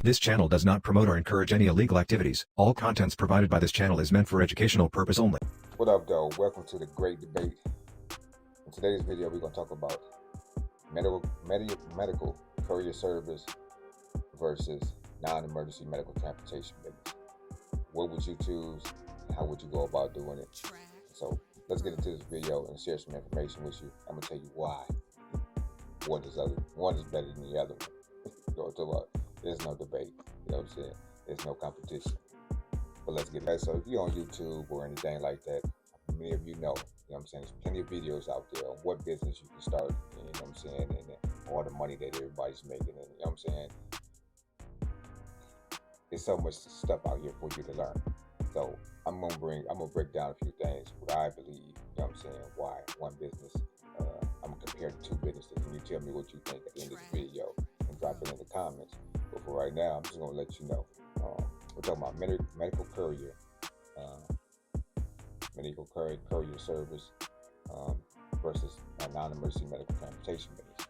This channel does not promote or encourage any illegal activities. All contents provided by this channel is meant for educational purpose only. What up, though? Welcome to the great debate. In today's video, we're going to talk about medical courier service versus non-emergency medical transportation business. What would you choose? How would you go about doing it? So let's get into this video and share some information with you. I'm going to tell you why one is better than the other one. There's no debate, you know what I'm saying? There's no competition. But let's get it. So if you're on YouTube or anything like that, many of you know what I'm saying? There's plenty of videos out there on what business you can start, you know what I'm saying, and all the money that everybody's making, and you know what I'm saying? There's so much stuff out here for you to learn. So I'm gonna break down a few things, what I believe, you know what I'm saying, why one business, I'm gonna compare two businesses, and you tell me what you think at the end of the video and drop it in the comments. But for right now, I'm just gonna let you know. We're talking about medical courier service versus a non-emergency medical transportation business.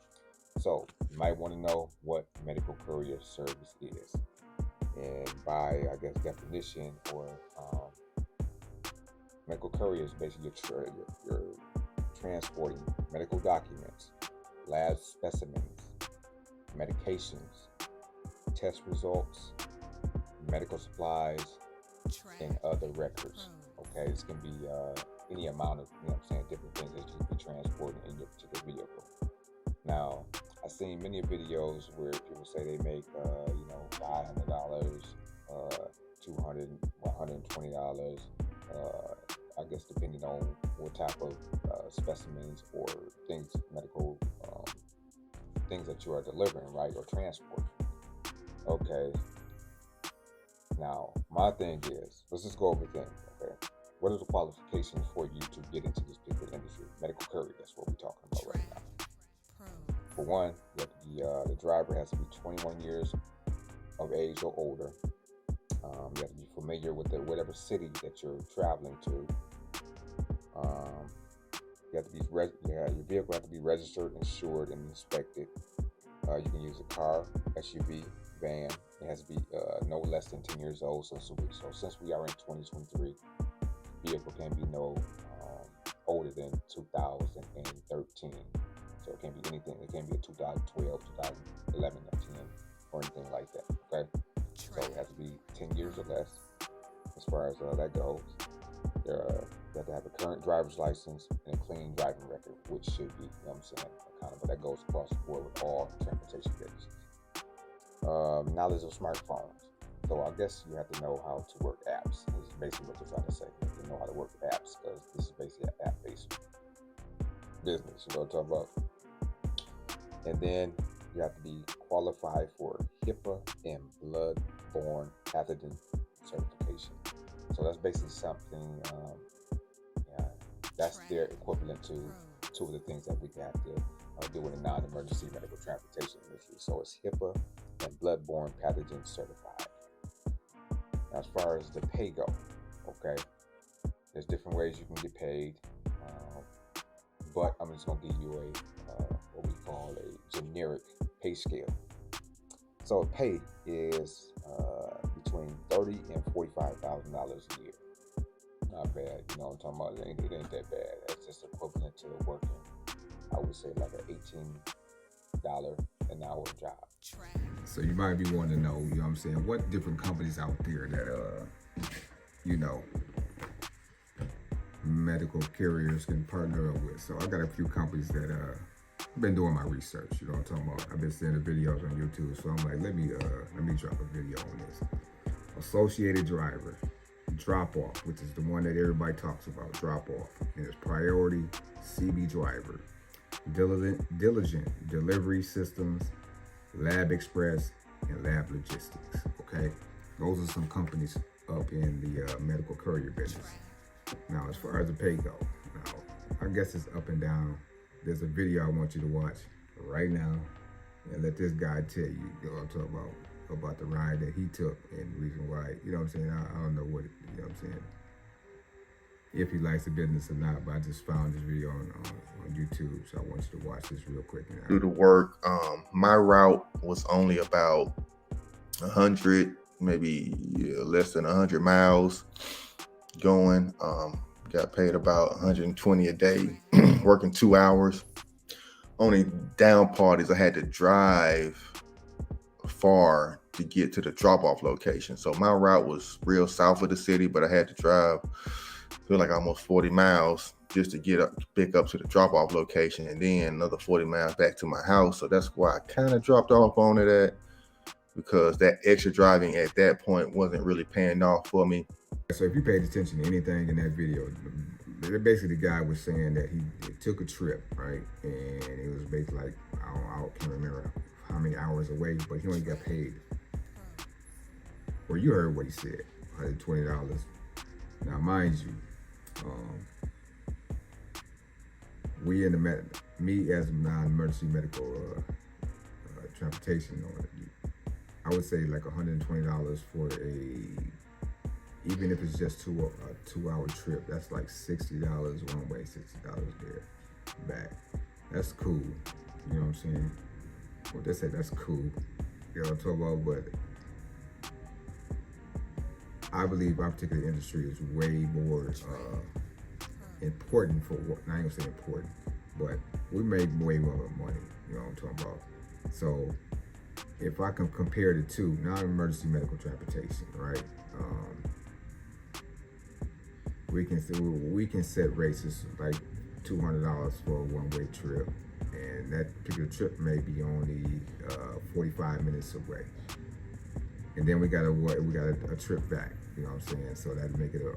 So you might want to know what medical courier service is, and by definition, or medical courier is basically you're transporting medical documents, lab specimens, medications, test results, medical supplies, and other records. Okay, this can be any amount of, you know what I'm saying, different things that you can be transporting in your particular vehicle. Now, I've seen many videos where people say they make, $500, $200, $120, depending on what type of specimens or things, medical things that you are delivering, right, or transporting. Okay. Now, my thing is, let's just go over things, okay? What are the qualifications for you to get into this particular industry? Medical courier, that's what we're talking about right now. For one, the driver has to be 21 years of age or older. You have to be familiar with whatever city that you're traveling to. Your vehicle has to be registered, insured, and inspected. You can use a car, SUV, van. It has to be no less than 10 years old. So since we are in 2023, vehicle can be no older than 2013. So it can't be anything. It can't be a 2012, 2011, or 10, or anything like that. Okay. So it has to be 10 years or less. As far as that goes, you have to have a current driver's license and a clean driving record, which should be, you know what I'm saying, accountable. That goes across the board with all transportation businesses. Knowledge of smartphones. So I guess you have to know how to work apps. This is basically what you're trying to say. You have to know how to work apps, because this is basically an app-based business. You know what I'm talking about? And then you have to be qualified for HIPAA and blood-borne pathogen certification. So that's basically something, that's their equivalent to two of the things that we have to do in a non-emergency medical transportation industry. So it's HIPAA and blood-borne pathogen certified. Now, as far as the pay go, okay, there's different ways you can get paid, but I'm just going to give you what we call a generic pay scale. So pay is between $30,000 and $45,000 a year. Not bad, you know what I'm talking about? It ain't that bad. That's just equivalent to working, I would say, like an $18 an hour job. So you might be wanting to know, you know what I'm saying, what different companies out there that, medical carriers can partner up with. So I got a few companies that I've been doing my research, you know what I'm talking about. I've been seeing the videos on YouTube, so I'm like, let me drop a video on this. Associated Driver, Drop Off, which is the one that everybody talks about, Drop Off. And it's Priority, CB Driver, Diligent Delivery Systems, Lab Express, and Lab Logistics. Okay, those are some companies up in the medical courier business. Now, as far as the pay go, now I guess it's up and down. There's a video I want you to watch right now, and let this guy tell you, you know what I'm talking about the ride that he took and the reason why. You know what I'm saying? I don't know what you know what I'm saying, if he likes the business or not, but I just found this video on YouTube, so I want you to watch this real quick. Do the work. My route was only about 100, maybe less than 100 miles going. Got paid about 120 a day, working 2 hours. Only down part is I had to drive far to get to the drop-off location. So my route was real south of the city, but I had to drive, feel like almost 40 miles just to get up, pick up to the drop-off location, and then another 40 miles back to my house. So that's why I kind of dropped off on it at, because that extra driving at that point wasn't really paying off for me. So if you paid attention to anything in that video, basically the guy was saying that he took a trip, right? And it was basically like, I can't remember how many hours away, but he only got paid. Well, you heard what he said, $120. Now, mind you, we in the me as a non-emergency medical transportation owner, I would say like $120 for even if it's just a 2-hour trip, that's like $60 one way, $60 there, back. That's cool. You know what I'm saying? What they say, that's cool. You know what I'm talking about? But I believe our particular industry is way more important for what, not even say important, but we make way more money. You know what I'm talking about? So if I can compare the two, non-emergency medical transportation, right? We can set rates like $200 for a one-way trip, and that particular trip may be only 45 minutes away. And then we got a trip back. You know what I'm saying? So that'd make it a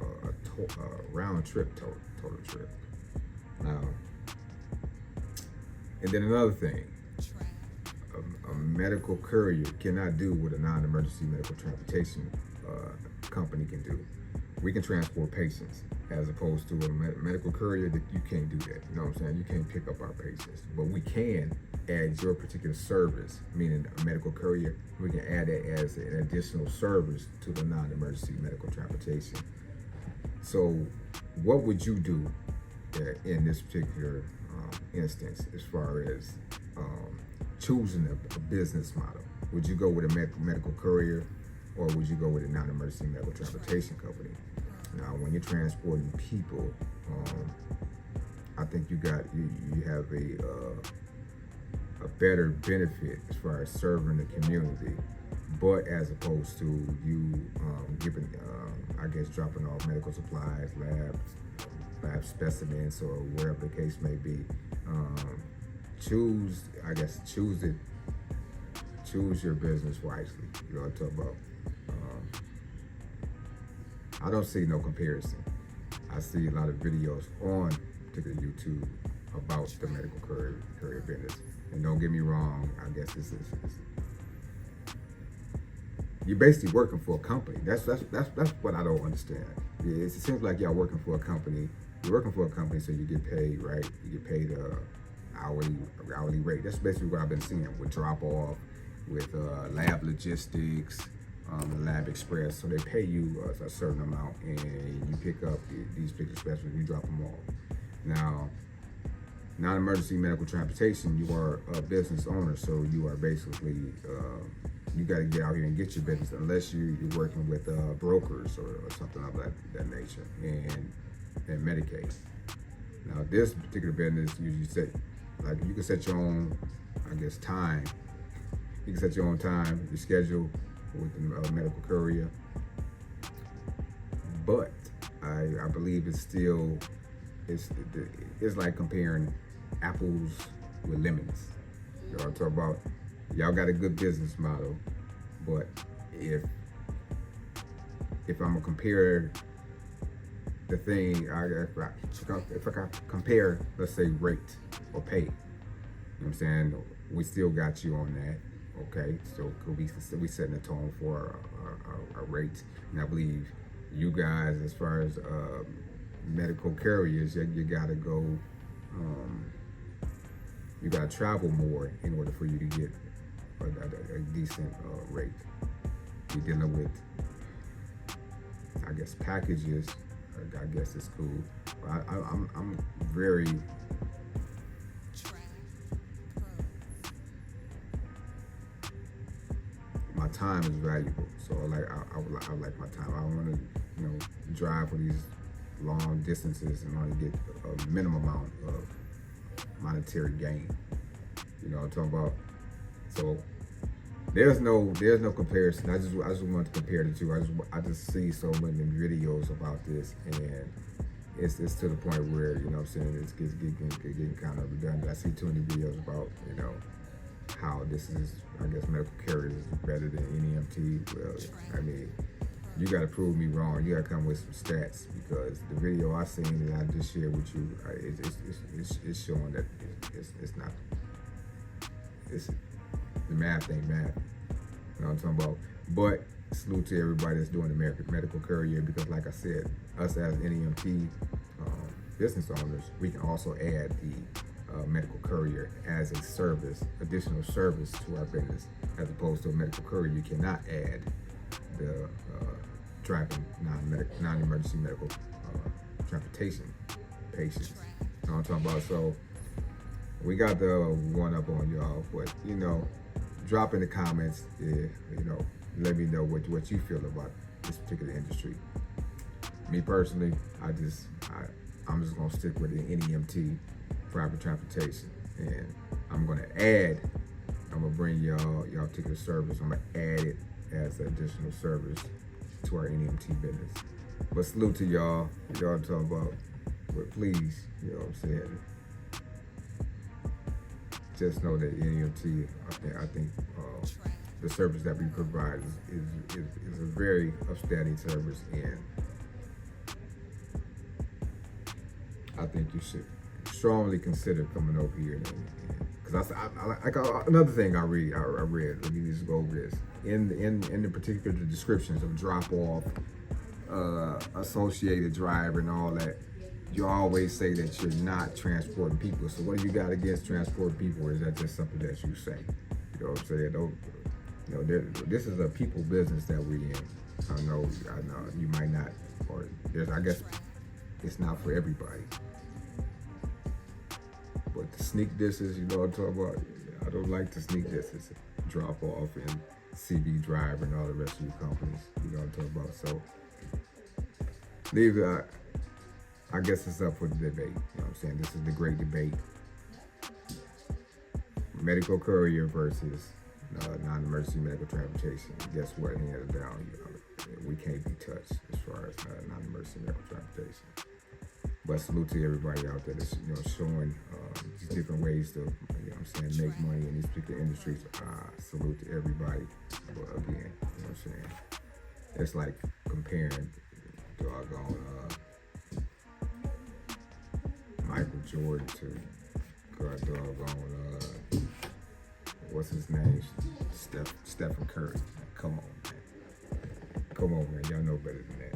round trip total trip. Now, and then another thing, a medical courier cannot do what a non-emergency medical transportation company can do. We can transport patients, as opposed to a medical courier that you can't do that. You know what I'm saying? You can't pick up our patients, but we can add your particular service, meaning a medical courier. We can add that as an additional service to the non-emergency medical transportation. So what would you do in this particular instance as far as choosing a business model? Would you go with a medical courier, or would you go with a non-emergency medical transportation company? Now, when you're transporting people, I think you have a better benefit as far as serving the community, but as opposed to you giving, I guess, dropping off medical supplies, lab specimens, or whatever the case may be. Choose your business wisely. You know what I'm talking about? I don't see no comparison. I see a lot of videos on particular YouTube about the medical courier business. And don't get me wrong, I guess this is you're basically working for a company. That's what I don't understand. It seems like y'all working for a company. You're working for a company, so you get paid, right? You get paid hourly rate. That's basically what I've been seeing with drop off, with lab logistics, Lab Express. So they pay you a certain amount, and you pick up these particular specimens, you drop them off. Now, non-emergency medical transportation, you are a business owner, so you are basically, you got to get out here and get your business, unless you're working with brokers or something of that nature, and Medicaid. Now, this particular business, you can set your own, I guess, time. You can set your own time, your schedule with the medical courier. But I believe it's like comparing apples with lemons. You know what I'm talking about? Y'all got a good business model, but if I'm gonna compare the thing, if I compare, let's say, rate or pay, you know what I'm saying? We still got you on that. Okay, so we setting the tone for a rate, and I believe you guys, as far as medical carriers, you gotta go, you gotta travel more in order for you to get a decent rate. You're dealing with, I guess, packages. I guess it's cool. But I'm very. My time is valuable. So like I would like my time. I don't want to drive for these long distances and only get a minimum amount of monetary gain. You know what I'm talking about? So there's no comparison. I just want to compare the two. I just see so many videos about this, and it's to the point where, you know what I'm saying, it's getting kind of redundant. I see too many videos about, how this is, I guess, medical carriers is better than NEMT. Well, I mean, you got to prove me wrong. You got to come with some stats, because the video I seen that I just shared with you, it's showing that it's not. The math ain't math. You know what I'm talking about? But salute to everybody that's doing the medical courier, because like I said, us as NEMT business owners, we can also add the medical courier as a service, additional service to our business. As opposed to a medical courier, you cannot add the driving non-emergency medical transportation patients. You know what I'm talking about? So we got the one up on y'all, but drop in the comments. Let me know what you feel about this particular industry. Me personally, I'm just gonna stick with the NEMT private transportation, and I'm gonna bring y'all particular service. I'm gonna add it as an additional service to our NEMT business. But salute to y'all talking about. But please, you know what I'm saying, just know that NEMT, I think the service that we provide is a very upstanding service, and I think you should strongly consider coming over here. Because another thing I read. Let me just go over this. In the particular descriptions of drop off, associated driver, and all that, you always say that you're not transporting people. So what do you got against transporting people? Or is that just something that you say? You know what I'm saying? This is a people business that we in. I know you might not, or I guess it's not for everybody. But the sneak disses, you know what I'm talking about? I don't like the sneak disses, drop off and CV driver and all the rest of your companies. You know what I'm talking about? So I guess it's up for the debate. You know what I'm saying? This is the great debate. Medical courier versus non-emergency medical transportation. Guess what? Hands down, we can't be touched as far as non-emergency medical transportation. But salute to everybody out there that's showing these different ways to make money in these particular industries. Salute to everybody. But again, you know what I'm saying? It's like comparing doggone Michael Jordan to doggone what's his name? Stephen Curry. Come on, man. Y'all know better than that.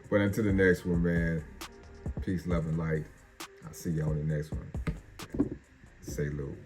But until the next one, man. Peace, love, and light. I'll see you on the next one. Salute.